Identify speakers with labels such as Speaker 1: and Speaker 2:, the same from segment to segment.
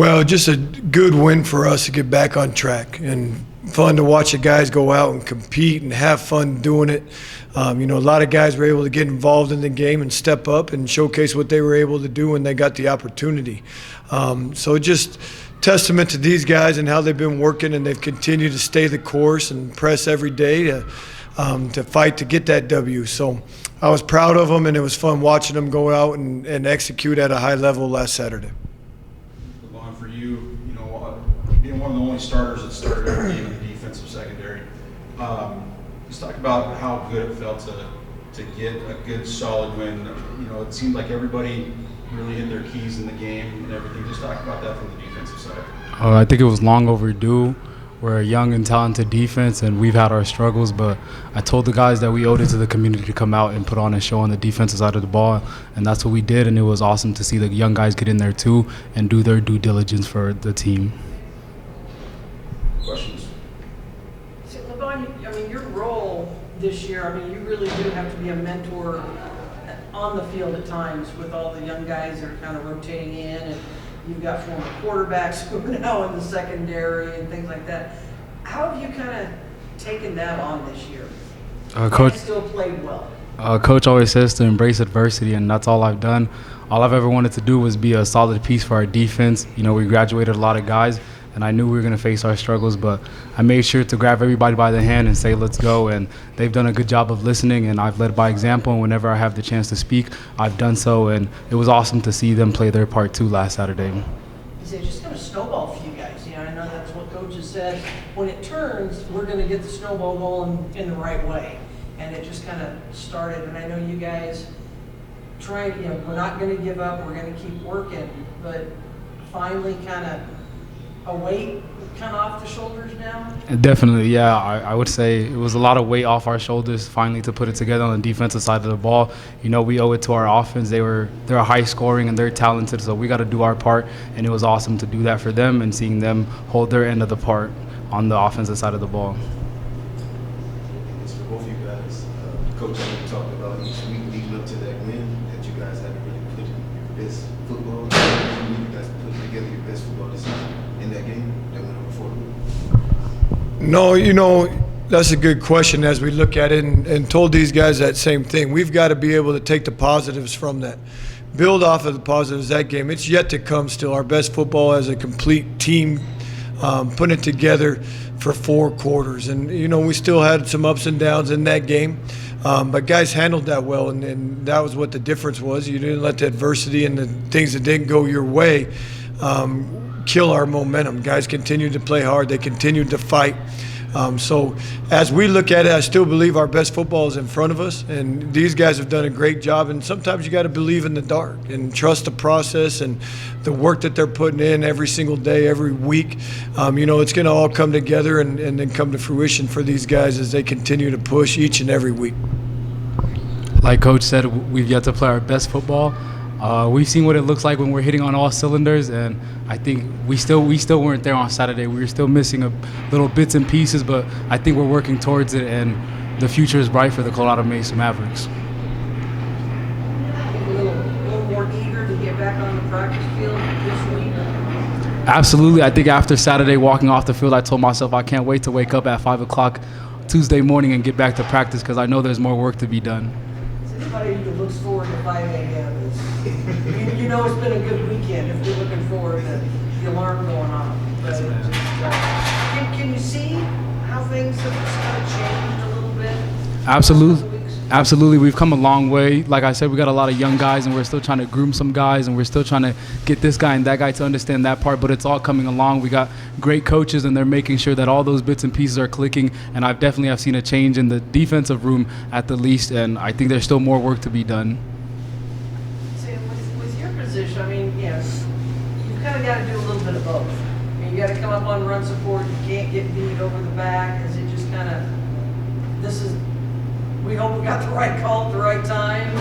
Speaker 1: Well, just a good win for us to get back on track, and fun to watch the guys go out and compete and have fun doing it. A lot of guys were able to get involved in the game and step up and showcase what they were able to do when they got the opportunity. So just testament to these guys and how they've been working, and they've continued to stay the course and press every day to fight to get that W. So I was proud of them, and it was fun watching them go out and execute at a high level last Saturday.
Speaker 2: Liban, for you, being one of the only starters that started every game in the defensive secondary, just talk about how good it felt to get a good, solid win. It seemed like everybody really hit their keys in the game and everything. Just talk about that from the defensive side.
Speaker 3: I think it was long overdue. We're a young and talented defense, and we've had our struggles, but I told the guys that we owed it to the community to come out and put on a show on the defensive side of the ball, and that's what we did, and it was awesome to see the young guys get in there too and do their due diligence for the team.
Speaker 2: Questions?
Speaker 4: So, Liban, your role this year, you really do have to be a mentor on the field at times with all the young guys that are kind of rotating in, and you've got former quarterbacks who are now in the secondary and things like that. How have you kind of taken that on this year?
Speaker 3: Coach
Speaker 4: still played well.
Speaker 3: Coach always says to embrace adversity, and that's all I've done. All I've ever wanted to do was be a solid piece for our defense. We graduated a lot of guys, and I knew we were going to face our struggles, but I made sure to grab everybody by the hand and say, let's go, and they've done a good job of listening, and I've led by example, and whenever I have the chance to speak, I've done so, and it was awesome to see them play their part too last Saturday.
Speaker 4: It's just going to snowball for you guys. I know that's what Coach has said. When it turns, we're going to get the snowball going in the right way, and it just kind of started, and I know you guys tried, we're not going to give up, we're going to keep working, but finally kind of a weight kind of off the shoulders now?
Speaker 3: Definitely, yeah. I would say it was a lot of weight off our shoulders finally to put it together on the defensive side of the ball. We owe it to our offense. They're high scoring and they're talented, so we got to do our part, and it was awesome to do that for them and seeing them hold their end of the part on the offensive side of the ball.
Speaker 5: It's for both of you guys. Coach, I talked about each week leading up to that win that you guys haven't really put your best football. You guys put together your best football this season in that game that went over for you.
Speaker 1: No, that's a good question as we look at it, and told these guys that same thing. We've got to be able to take the positives from that, build off of the positives of that game. It's yet to come still. Our best football as a complete team, putting it together for 4 quarters. And, we still had some ups and downs in that game, but guys handled that well, and that was what the difference was. You didn't let the adversity and the things that didn't go your way kill our momentum. Guys continued to play hard. They continued to fight. So as we look at it, I still believe our best football is in front of us, and these guys have done a great job. And sometimes you got to believe in the dark and trust the process and the work that they're putting in every single day, every week. It's going to all come together and then come to fruition for these guys as they continue to push each and every week.
Speaker 3: Like Coach said, we've yet to play our best football. We've seen what it looks like when we're hitting on all cylinders, and I think we still weren't there on Saturday. We were still missing a little bits and pieces, but I think we're working towards it, and the future is bright for the Colorado Mesa Mavericks.
Speaker 4: A little more eager to get back on the practice field this week?
Speaker 3: Absolutely. I think after Saturday walking off the field, I told myself I can't wait to wake up at 5 o'clock Tuesday morning and get back to practice because I know there's more work to be done.
Speaker 4: Anybody who looks forward to 5 a.m. It's been a good weekend if you're looking forward to the alarm going off. Can you see how things have kind of changed a little bit?
Speaker 3: Absolutely. We've come a long way. Like I said, we got a lot of young guys, and we're still trying to groom some guys, and we're still trying to get this guy and that guy to understand that part, but it's all coming along. We got great coaches, and they're making sure that all those bits and pieces are clicking, and I've definitely seen a change in the defensive room at the least, and I think there's still more work to be done.
Speaker 4: With your position, you've kind of got to do a little bit of both. You got to come up on run support. You can't get beat over the back. Is it just kind of, we hope we got the right call at the right time?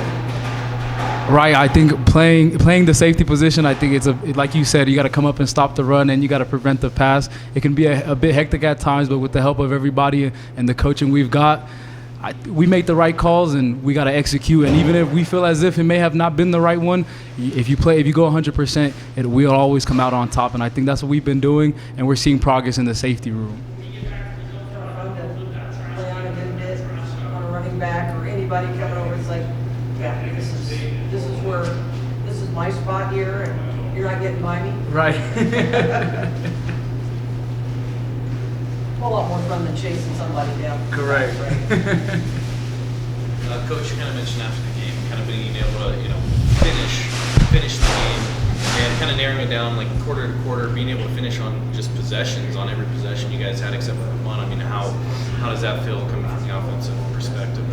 Speaker 3: Right, I think playing the safety position, I think it's like you said, you got to come up and stop the run, and you got to prevent the pass. It can be a bit hectic at times, but with the help of everybody and the coaching we've got, we make the right calls and we got to execute. And even if we feel as if it may have not been the right one, if you go 100%, we'll always come out on top. And I think that's what we've been doing, and we're seeing progress in the safety room.
Speaker 4: Play on a good bit on a running back or anybody coming over. It's like, yeah, this is my spot here, and you're not getting by me.
Speaker 3: Right.
Speaker 4: A lot more fun than chasing somebody down.
Speaker 3: Correct.
Speaker 6: Coach, you kind of mentioned after the game, kind of being able to, finish the game, and kind of narrowing it down like quarter to quarter, being able to finish on just possessions on every possession you guys had except for one. I mean, how does that feel coming from the offensive perspective?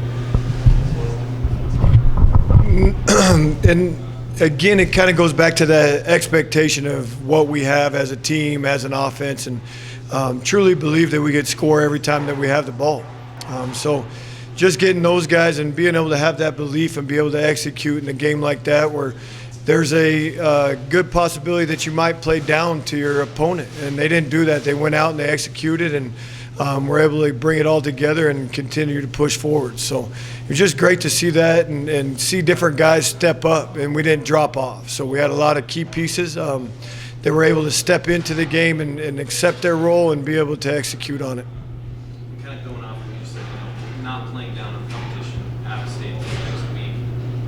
Speaker 1: And again, it kind of goes back to the expectation of what we have as a team, as an offense, and truly believe that we could score every time that we have the ball. So just getting those guys and being able to have that belief and be able to execute in a game like that where there's a good possibility that you might play down to your opponent. And they didn't do that. They went out and they executed and were able to bring it all together and continue to push forward. So it was just great to see that and see different guys step up, and we didn't drop off. So we had a lot of key pieces. They were able to step into the game and accept their role and be able to execute on it.
Speaker 6: Kind of going off what you said, not playing down in competition, App State next week,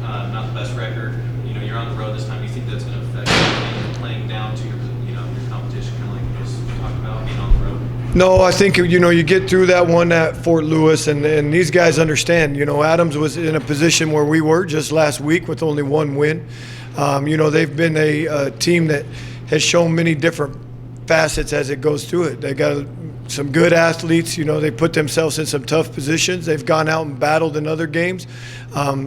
Speaker 6: not the best record. You're on the road this time. You think that's going to affect you playing down to your competition, kind of like you just talked about being on the road?
Speaker 1: No, I think you get through that one at Fort Lewis, and these guys understand. Adams was in a position where we were just last week with only one win. They've been a team that has shown many different facets as it goes through it. They got some good athletes. They put themselves in some tough positions. They've gone out and battled in other games.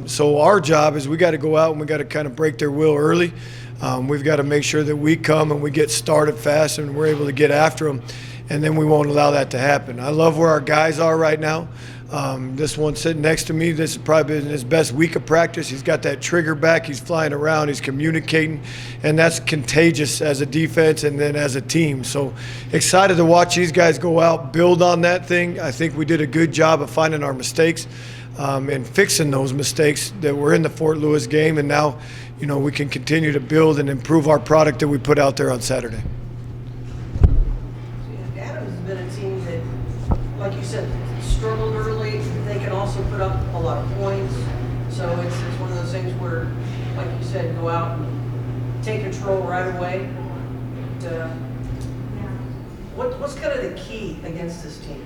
Speaker 1: So our job is we got to go out and we got to kind of break their will early. We've got to make sure that we come and we get started fast and we're able to get after them, and then we won't allow that to happen. I love where our guys are right now. This one sitting next to me, this is probably in his best week of practice. He's got that trigger back. He's flying around. He's communicating, and that's contagious as a defense and then as a team. So excited to watch these guys go out, build on that thing. I think we did a good job of finding our mistakes and fixing those mistakes that were in the Fort Lewis game, and now we can continue to build and improve our product that we put out there on Saturday.
Speaker 4: Adams has been a team that, like you said, struggled early. They can also put up a lot of points. So it's one of those things where, like you said, go out and take control right away. What's kind of the key against this team?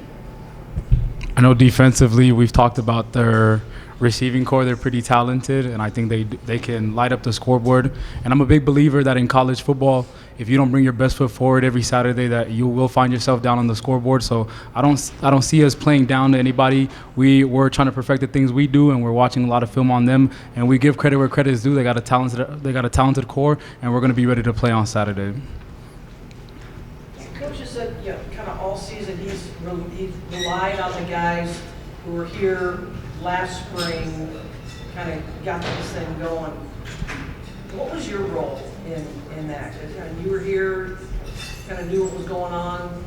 Speaker 3: I know defensively we've talked about their receiving core. They're pretty talented, and I think they can light up the scoreboard. And I'm a big believer that in college football, if you don't bring your best foot forward every Saturday, that you will find yourself down on the scoreboard. So I don't see us playing down to anybody. We're trying to perfect the things we do, and we're watching a lot of film on them. And we give credit where credit is due. They got a talented core, and we're going to be ready to play on Saturday.
Speaker 4: Coach has said, kind of all season he's relied on the guys who were here last spring, kind of got this thing going. What was your role in that? You were here, kind of knew what was going on.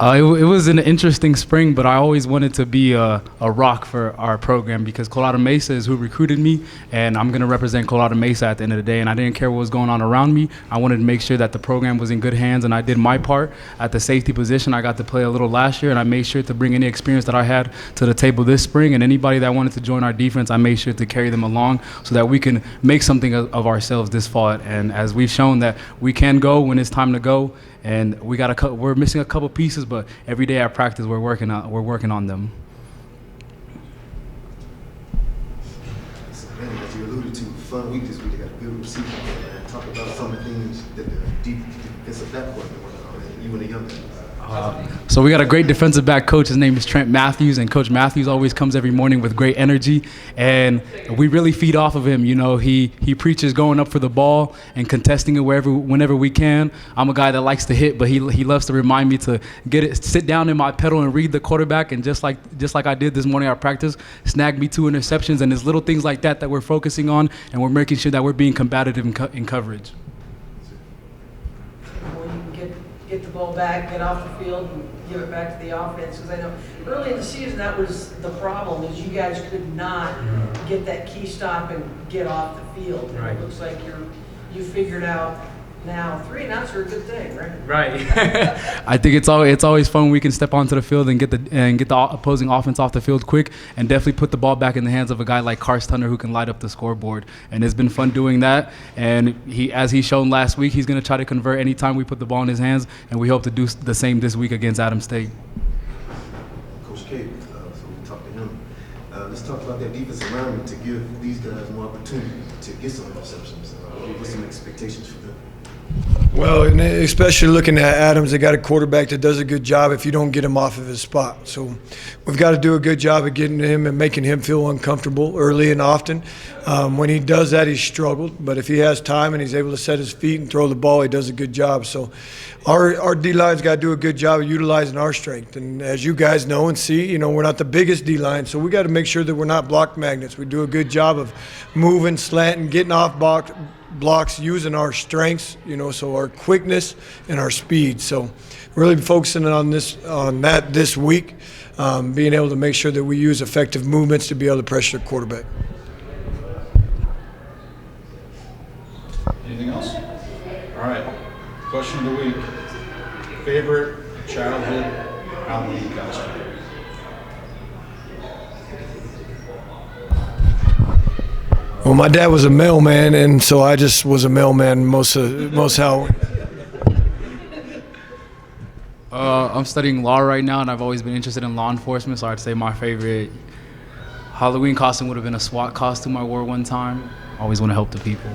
Speaker 3: It was an interesting spring, but I always wanted to be a rock for our program because Colorado Mesa is who recruited me, and I'm going to represent Colorado Mesa at the end of the day, and I didn't care what was going on around me. I wanted to make sure that the program was in good hands, and I did my part at the safety position. I got to play a little last year, and I made sure to bring any experience that I had to the table this spring, and anybody that wanted to join our defense, I made sure to carry them along so that we can make something of ourselves this fall. And as we've shown that we can go when it's time to go, and we're missing a couple pieces, but every day at practice we're working on them.
Speaker 5: As you alluded to, fun week this week. They got a good receiver. And talk about some of the things that the defensive backcourt been working on, and you and the young guys.
Speaker 3: So we got a great defensive back coach. His name is Trent Matthews, and Coach Matthews always comes every morning with great energy, and we really feed off of him. He preaches going up for the ball and contesting it whenever we can. I'm a guy that likes to hit, but he loves to remind me to sit down in my pedal and read the quarterback, and just like I did this morning at practice, snag me 2 interceptions, and it's little things like that we're focusing on, and we're making sure that we're being combative in coverage.
Speaker 4: Get the ball back, get off the field, and give it back to the offense, because I know early in the season, that was the problem, is you guys could not get that key stop and get off the field. And
Speaker 7: Right.
Speaker 4: it looks like you figured out now 3 and outs are a good thing, right?
Speaker 7: Right.
Speaker 3: I think it's always fun when we can step onto the field and get the opposing offense off the field quick, and definitely put the ball back in the hands of a guy like Karst Hunter who can light up the scoreboard. And it's been fun doing that. And as he's shown last week, he's going to try to convert anytime we put the ball in his hands, and we hope to do the same this week against Adams State.
Speaker 5: Coach K, so we talked to him. Let's talk about that defensive alignment to give these guys more opportunity to get some interceptions. What's some expectations for them?
Speaker 1: Well, and especially looking at Adams, they got a quarterback that does a good job if you don't get him off of his spot. So we've got to do a good job of getting him and making him feel uncomfortable early and often. When he does that, he's struggled. But if he has time and he's able to set his feet and throw the ball, he does a good job. So our D-line's got to do a good job of utilizing our strength. And as you guys know and see, we're not the biggest D-line, so we got to make sure that we're not block magnets. We do a good job of moving, slanting, getting off blocks, using our strengths, so our quickness and our speed. So really focusing on that this week, being able to make sure that we use effective movements to be able to pressure the quarterback.
Speaker 2: Anything else? All right. Question of the week. Favorite childhood Halloween costume?
Speaker 1: Well, my dad was a mailman, and so I just was a mailman most Halloween.
Speaker 3: I'm studying law right now, and I've always been interested in law enforcement, so I'd say my favorite Halloween costume would have been a SWAT costume I wore one time. Always want to help the people.